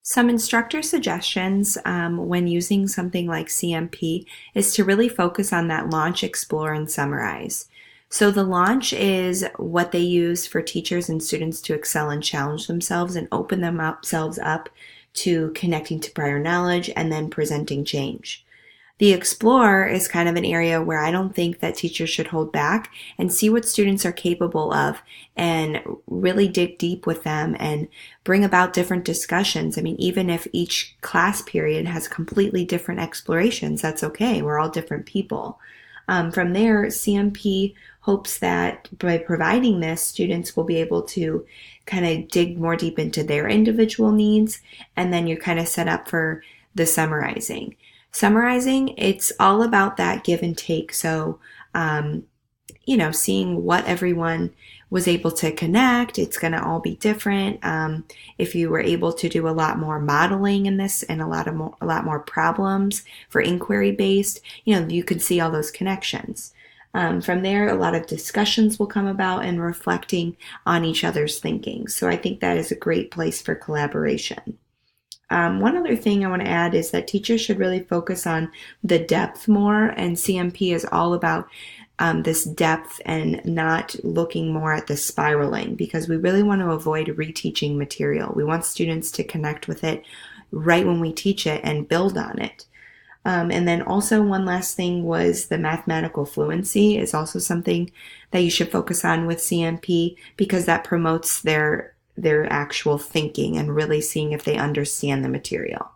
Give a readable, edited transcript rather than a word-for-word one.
Some instructor suggestions when using something like CMP is to really focus on that launch, explore, and summarize. So the launch is what they use for teachers and students to excel and challenge themselves and open themselves up to connecting to prior knowledge and then presenting change. The explore is kind of an area where I don't think that teachers should hold back and see what students are capable of and really dig deep with them and bring about different discussions. I mean, even if each class period has completely different explorations, that's okay. We're all different people. From there, CMP hopes that by providing this, students will be able to kind of dig more deep into their individual needs, and then you're kind of set up for the summarizing. Summarizing, it's all about that give and take. So, seeing what everyone was able to connect, it's going to all be different. If you were able to do a lot more modeling in this and a lot more problems for inquiry based, you can see all those connections. From there, a lot of discussions will come about and reflecting on each other's thinking. So I think that is a great place for collaboration. One other thing I want to add is that teachers should really focus on the depth more, and CMP is all about this depth and not looking more at the spiraling, because we really want to avoid reteaching material. We want students to connect with it right when we teach it and build on it. And then also one last thing was the mathematical fluency is also something that you should focus on with CMP, because that promotes their actual thinking and really seeing if they understand the material.